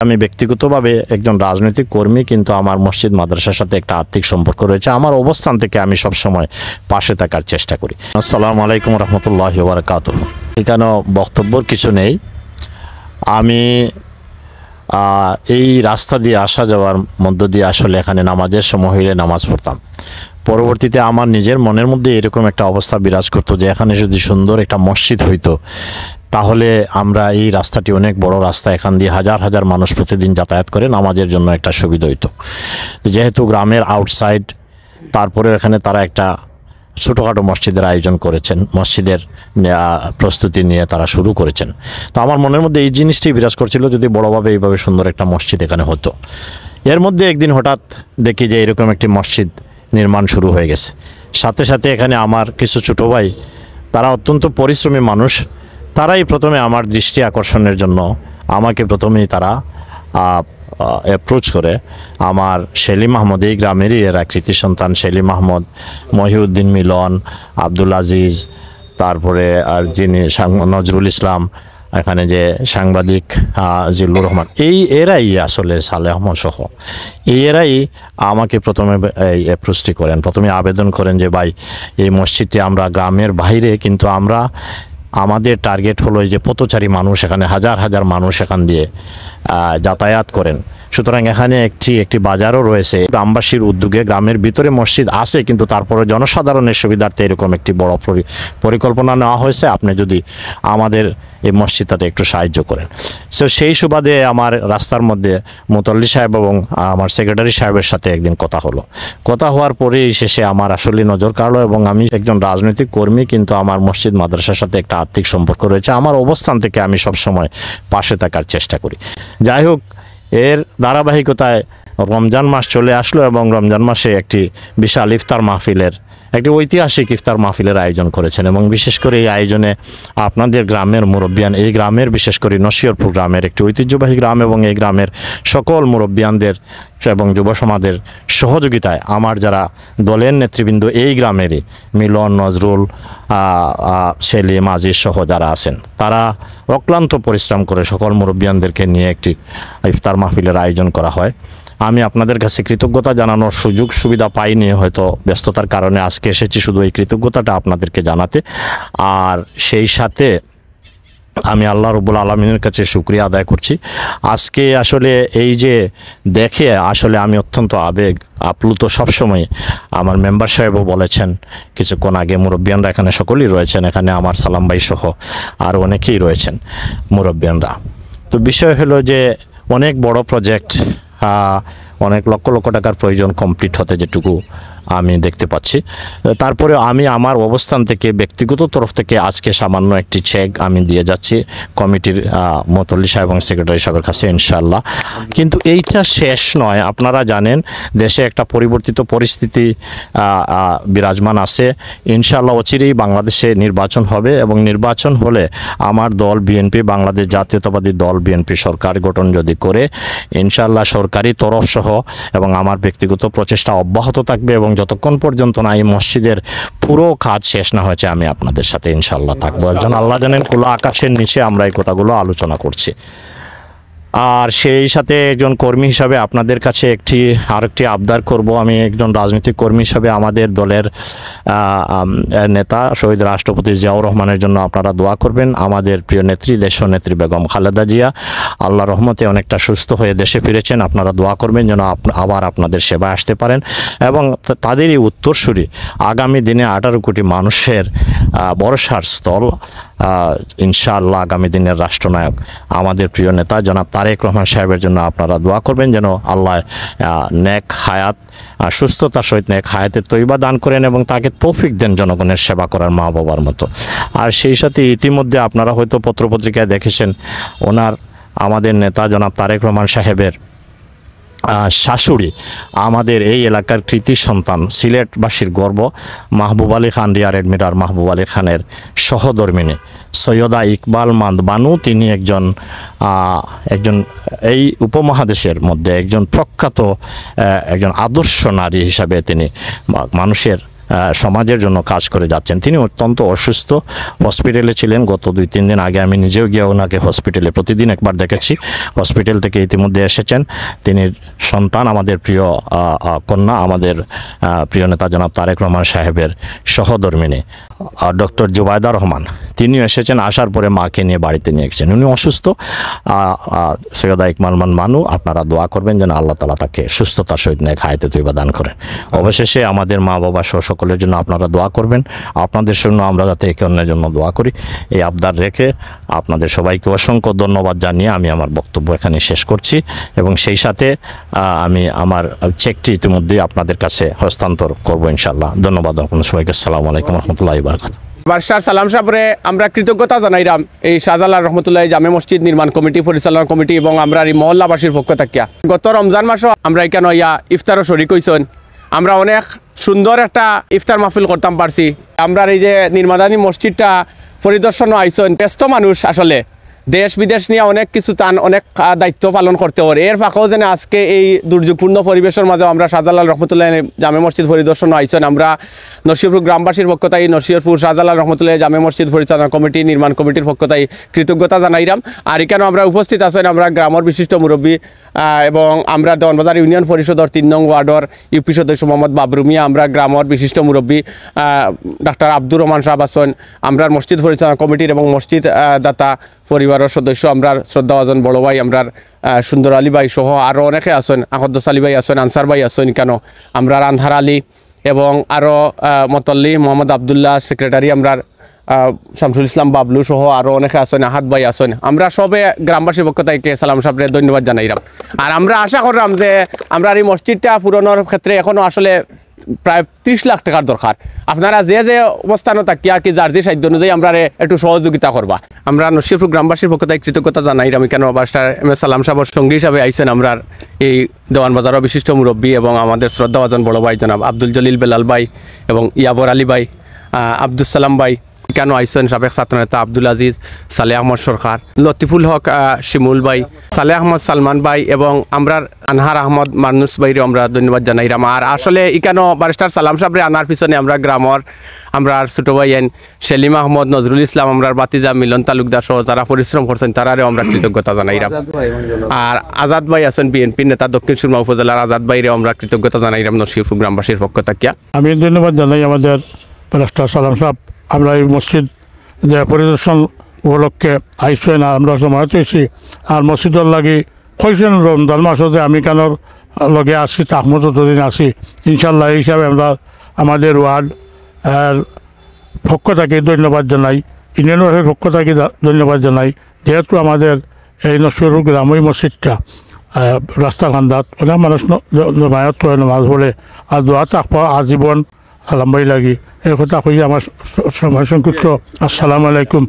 আমি ব্যক্তিগতভাবে একজন রাজনৈতিক কর্মী, কিন্তু আমার মসজিদ মাদ্রাসার সাথে একটা আর্থিক সম্পর্ক রয়েছে। আমার অবস্থান থেকে আমি সব সময় পাশে থাকার চেষ্টা করি। আসসালামু আলাইকুম রহমতুল্লাহি ওয়া বারাকাতুহু। এখানে বক্তব্যর কিছু নেই। আমি এই রাস্তা দিয়ে আসা যাওয়ার মধ্য দিয়ে আসলে এখানে নামাজের সময় হইলে নামাজ পড়তাম। পরবর্তীতে আমার নিজের মনের মধ্যে এরকম একটা অবস্থা বিরাজ করতো যে এখানে যদি সুন্দর একটা মসজিদ হইতো তাহলে আমরা এই রাস্তাটি অনেক বড় রাস্তা, এখান দিয়ে হাজার হাজার মানুষ প্রতিদিন যাতায়াত করে, নামাজের জন্য একটা সুবিধা হইতো। যেহেতু গ্রামের আউটসাইড, তারপরে এখানে তারা একটা ছোটোখাটো মসজিদের আয়োজন করেছেন, মসজিদের প্রস্তুতি নিয়ে তারা শুরু করেছেন। তো আমার মনের মধ্যে এই জিনিসটি বিরাজ করছিল, যদি বড়োভাবে এইভাবে সুন্দর একটা মসজিদ এখানে হতো। এর মধ্যে একদিন হঠাৎ দেখি যে এরকম একটি মসজিদ নির্মাণ শুরু হয়ে গেছে। সাথে সাথে এখানে আমার কিছু ছোটো ভাই, তারা অত্যন্ত পরিশ্রমী মানুষ, তারাই প্রথমে আমার দৃষ্টি আকর্ষণের জন্য আমাকে প্রথমেই তারা অ্যাপ্রোচ করে। আমার সেলিম আহমদ, এই গ্রামেরই এরা কৃতি সন্তান, সেলিম আহমদ, মহিউদ্দিন মিলন, আব্দুল আজিজ, তারপরে আর যিনি নজরুল ইসলাম, এখানে যে সাংবাদিক জিল্লুর রহমান, এরাই আসলে সালেহ আহমদ সহ এরাই আমাকে প্রথমে এই অ্যাপ্রোচটি করেন, প্রথমে আবেদন করেন যে ভাই এই মসজিদটি আমরা গ্রামের বাইরে, কিন্তু আমাদের টার্গেট হলো যে পথচারী মানুষ, এখানে হাজার হাজার মানুষ এখান দিয়ে যাতায়াত করেন, সুতরাং এখানে একটি বাজারও রয়েছে। গ্রামবাসীর উদ্যোগে গ্রামের ভিতরে মসজিদ আছে, কিন্তু তারপরে জনসাধারণের সুবিধার্থে এরকম একটি বড় পরিকল্পনা নেওয়া হয়েছে, আপনি যদি আমাদের এই মসজিদটাতে একটু সাহায্য করেন। সো সেই সুবাদে আমার রাস্তার মধ্যে মুতল্লি সাহেব এবং আমার সেক্রেটারি সাহেবের সাথে একদিন কথা হওয়ার পরেই শেষে আমার আসলে নজর কাড়লো, এবং আমি একজন রাজনৈতিক কর্মী, কিন্তু আমার মসজিদ মাদ্রাসার সাথে একটা আর্থিক সম্পর্ক রয়েছে। আমার অবস্থান থেকে আমি সব সময় পাশে থাকার চেষ্টা করি। যাই হোক, এর ধারাবাহিকতায় রমজান মাস চলে আসলো, এবং রমজান মাসে একটি বিশাল একটি ঐতিহাসিক ইফতার মাহফিলের আয়োজন করেছেন, এবং বিশেষ করে এই আয়োজনে আপনাদের গ্রামের মুরব্বিয়ান, এই গ্রামের বিশেষ করে নসিহরপুর গ্রামের একটি ঐতিহ্যবাহী গ্রাম, এবং এই গ্রামের সকল মুরব্বিয়ানদের এবং যুব সমাজের সহযোগিতায় আমার যারা দলের নেতৃবৃন্দ এই গ্রামেরই মিলন, নজরুল, সেলিম, আজিজ সহ যারা আছেন, তারা অক্লান্ত পরিশ্রম করে সকল মুরব্বিয়ানদেরকে নিয়ে একটি ইফতার মাহফিলের আয়োজন করা হয়। আমি আপনাদের কাছে কৃতজ্ঞতা জানানোর সুযোগ সুবিধা পাইনি, হয়তো ব্যস্ততার কারণে আজকে এসেছি শুধু এই কৃতজ্ঞতাটা আপনাদেরকে জানাতে। আর সেই সাথে আমি আল্লাহ রব্বুল আলামিনের কাছে শুকরিয়া আদায় করছি। আজকে আসলে এই যে দেখে আসলে আমি অত্যন্ত আবেগ আপ্লুত। সবসময় আমার মেম্বার সাহেবও বলেছেন কিছুক্ষণ আগে, মুরব্বিয়ানরা এখানে সকলেই রয়েছেন, এখানে আমার সালাম ভাই সহ আর অনেকেই রয়েছেন মুরব্বিয়ানরা। তো বিষয় হলো যে অনেক বড় প্রজেক্ট, অনেক লক্ষ লক্ষ টাকার প্রয়োজন কমপ্লিট হতে, যেটুকু আমি দেখতে পাচ্ছি। তারপরে আমি আমার অবস্থান থেকে ব্যক্তিগত তরফ থেকে আজকে সামান্য একটি চেক আমি দিয়ে যাচ্ছি কমিটির মুতল্লি সাহেব এবং সেক্রেটারি সাহেবের কাছে, ইনশাআল্লাহ। কিন্তু এইটা শেষ নয়। আপনারা জানেন দেশে একটা পরিবর্তিত পরিস্থিতি বিরাজমান আছে। ইনশাআল্লাহ অচিরেই বাংলাদেশে নির্বাচন হবে, এবং নির্বাচন হলে আমার দল বিএনপি, বাংলাদেশ জাতীয়তাবাদী দল বিএনপি সরকার গঠন যদি করে, ইনশাআল্লাহ সরকারি তরফ সহ এবং আমার ব্যক্তিগত প্রচেষ্টা অব্যাহত থাকবে, এবং যতক্ষণ পর্যন্ত না এই মসজিদের পুরো কাজ শেষ না হয়েছে আমি আপনাদের সাথে ইনশাআল্লাহ থাকবো। একজন আল্লাহ জানেন খোলা আকাশের নিচে আমরা এই কথাগুলো আলোচনা করছি। আর সেই সাথে একজন কর্মী হিসাবে আপনাদের কাছে আরেকটি আবদার করব। আমি একজন রাজনৈতিক কর্মী হিসাবে আমাদের দলের নেতা শহীদ রাষ্ট্রপতি জিয়াউর রহমানের জন্য আপনারা দোয়া করবেন। আমাদের প্রিয় নেত্রী, দেশনেত্রী বেগম খালেদা জিয়া আল্লাহ রহমতে অনেকটা সুস্থ হয়ে দেশে ফিরেছেন, আপনারা দোয়া করবেন যেন আবার আপনাদের সেবায় আসতে পারেন, এবং তাদেরই উত্তরসূরি আগামী দিনে 18 কোটি মানুষের ভরসার স্থল ইনশাআল্লাহ আগামী দিনের রাষ্ট্রনায়ক আমাদের প্রিয় নেতা জনাব তারেক রহমান সাহেবের জন্য আপনারা দোয়া করবেন যেন আল্লাহ নেক হায়াত, সুস্থতার সহিত নেক হায়াতের তৈবা দান করেন, এবং তাকে তৌফিক দেন জনগণের সেবা করার মা বাবার মতো। আর সেই সাথে ইতিমধ্যে আপনারা হয়তো পত্রপত্রিকায় দেখেছেন, আমাদের নেতা জনাব তারেক রহমান সাহেবের শাশুড়ি, আমাদের এই এলাকার কৃতি সন্তান, সিলেটবাসীর গর্ব, মাহবুব আলী খান, রিয়ার অ্যাডমিরাল মাহবুব আলী খানের সহধর্মিনী সৈয়দা ইকবাল বানু, তিনি একজন এই উপমহাদেশের মধ্যে একজন প্রখ্যাত একজন আদর্শ নারী হিসাবে তিনি মানুষের সমাজের জন্য কাজ করে যাচ্ছেন। তিনি অত্যন্ত অসুস্থ, হসপিটালে ছিলেন। গত 2-3 দিন আগে আমি নিজেও গিয়ে ওনাকে হসপিটালে প্রতিদিন একবার দেখেছি। হসপিটাল থেকে ইতিমধ্যে এসেছেন। তিনি সন্তান, আমাদের প্রিয় কন্যা, আমাদের প্রিয় নেতা জনাব তারেক রহমান সাহেবের সহধর্মিণী ডক্টর জুবাইদা রহমান, তিনিও এসেছেন। আসার পরে মাকে নিয়ে বাড়িতে নিয়ে গেছেন। উনি অসুস্থ। সৈয়দা ইকমাল মানু, আপনারা দোয়া করবেন যেন আল্লাহ তাআলা তাকে সুস্থতার সহিত নেক হায়াতে তৈবা দান করেন। অবশেষে আমাদের মা বাবা সহ সকলের জন্য আপনারা দোয়া করবেন। আপনাদের জন্য আমরা যাতে একে অন্যের জন্য দোয়া করি, এই আবদার রেখে আপনাদের সবাইকে অসংখ্য ধন্যবাদ জানিয়ে আমি আমার বক্তব্য এখানে শেষ করছি এবং সেই সাথে আমি আমার চেকটি ইতিমধ্যেই আপনাদের কাছে হস্তান্তর করবো ইনশাআল্লাহ। ধন্যবাদ আপনাদের সবাইকে। আসসালামু আলাইকুম রহমতুল্লাহি ওয়া বারাকাতুহু। বাদশাহ সালাম সাহেবরে আমরা কৃতজ্ঞতা জানাইলাম এই শাহজালাল রহমতুল্লাহ জামে মসজিদ নির্মাণ কমিটি, পরিচালনা কমিটি এবং আমরা এই মহল্লাবাসীর পক্ষ থাকিয়া গত রমজান মাসও আমরা এখানে ইয়া ইফতারও শরিক হইছেন। আমরা অনেক সুন্দর একটা ইফতার মাহফিল করতাম পারছি। আমরা এই যে নির্মাণাধীন মসজিদটা পরিদর্শনও আইসেন। ব্যস্ত মানুষ, আসলে দেশ বিদেশ নিয়ে অনেক কিছু তান অনেক দায়িত্ব পালন করতে পারে। এর ফাঁকেও যেন আজকে এই দুর্যোগপূর্ণ পরিবেশের মাঝে আমরা শাহজালাল রহমতুল্লাহ জামে মসজিদ পরিদর্শন আইসেন। আমরা নরসিংহপুর গ্রামবাসীর পক্ষ থেকে নরসিংহপুর শাহজালাল রহমতুল্লাহ জামে মসজিদ পরিচালনা কমিটি, নির্মাণ কমিটির পক্ষ থেকে কৃতজ্ঞতা জানাইলাম। আর এখানেও আমরা উপস্থিত আছেন আমরা গ্রামের বিশিষ্ট মুরব্বী এবং আমরা দেওয়ানবাজার ইউনিয়ন পরিষদের 3 নং ওয়ার্ডর ইউপি সদস্য মোহাম্মদ বাবরু মিয়া, আমরা গ্রামের বিশিষ্ট মুরব্বী ডাক্তার আব্দুর রহমান সাহেব আছেন, আমরা মসজিদ পরিচালনা কমিটির এবং মসজিদ দাতা পরিবারের সদস্য আমরা শ্রদ্ধাভাজন বড় ভাই আমরা সুন্দর আলী ভাই সহ আরও অনেকে আছেন, আকদ্দস আলী ভাই আছেন, আনসার ভাই আছেন, কেন আমরা আন্ধার আলী এবং আরও মতল্লি মোহাম্মদ আবদুল্লাহ সেক্রেটারি, আমরা শামসুল ইসলাম বাবলু সহ আরও অনেকে আছেন, আহাদ ভাই আছেন। আমরা সবে গ্রামবাসীর পক্ষ থেকে সালাম সাহেবের ধন্যবাদ জানাইলাম। আর আমরা আশা করলাম যে আমরা এই মসজিদটা পূরণের ক্ষেত্রে এখনও আসলে প্রায় 30 লাখ টাকার দরকার। আপনারা যে যে অবস্থানও থাকিয়া কি যার যে সাধ্য অনুযায়ী আমরা একটু সহযোগিতা করবা। আমরা নরসিংহপুর গ্রামবাসীর পক্ষ থেকে কৃতজ্ঞতা জানাই। আমি কেন বাদশাহ সালাম সাহেবের সঙ্গী হিসাবে আইসেন আমরা এই দেওয়ানবাজারের বিশিষ্ট মুরব্বী এবং আমাদের শ্রদ্ধাভাজন বড় ভাই জনাব আব্দুল জলিল বেলাল ভাই এবং ইয়াবর আলী ভাই, আব্দুল সালাম ভাই কেন আইসেন, সাবেক ছাত্রনেতা আব্দুল আজিজ, সালেহ আহমদ সরকার, লতিফুল হক শিমুল ভাই, সালেহ আহমদ সালমান ভাই এবং আমরা আনহার আহমদ মানুষ ভাইরে আমরা ধন্যবাদ জানাইলাম। আর আসলে ইকানো ব্যারিস্টার সালাম সাহেবরে আনার পিছনে আমরা গ্রামের আমরা ছোটো ভাই সেলিম আহমদ, নজরুল ইসলাম, আমরা বাতিজা মিলন তালুকদার সহ যারা পরিশ্রম করছেন তারারেও আমরা কৃতজ্ঞতা জানাইলাম। আর আজাদ ভাই আছেন বিএনপি নেতা, দক্ষিণ সুরমা উপজেলার আজাদ ভাইরেও আমরা কৃতজ্ঞতা জানাইলাম নরসিংহপুর গ্রামবাসীর পক্ষ থাকিয়া। আমি ধন্যবাদ জানাই আমাদের ব্যারিস্টার সালাম সাহেব। আমরা এই মসজিদ যে পরিদর্শন উপলক্ষে আইসেন আর আমরা সময় হয়েছি আর মসজিদের লাগি কইছেন রমজান মাসে যে আমি কেন লগে আসি তাহমত যতদিন আসি ইনশাল্লাহ এই হিসাবে আমরা আমাদের ওয়ার্ড পক্ষ থেকে ধন্যবাদ জানাই, ইউনিয়নের পক্ষ থেকে ধন্যবাদ জানাই। যেহেতু আমাদের এই নরসিংহপুর গ্রাম ওই মসজিদটা রাস্তা কান্দাত অনেক মানুষ জমায়েত হয় নামাজ পড়ে আর দোয়া থাকবো আজীবন আলামবাই লাগি এই কথা কই আমার সময় সংক্ষিপ্ত। আসসালামু আলাইকুম।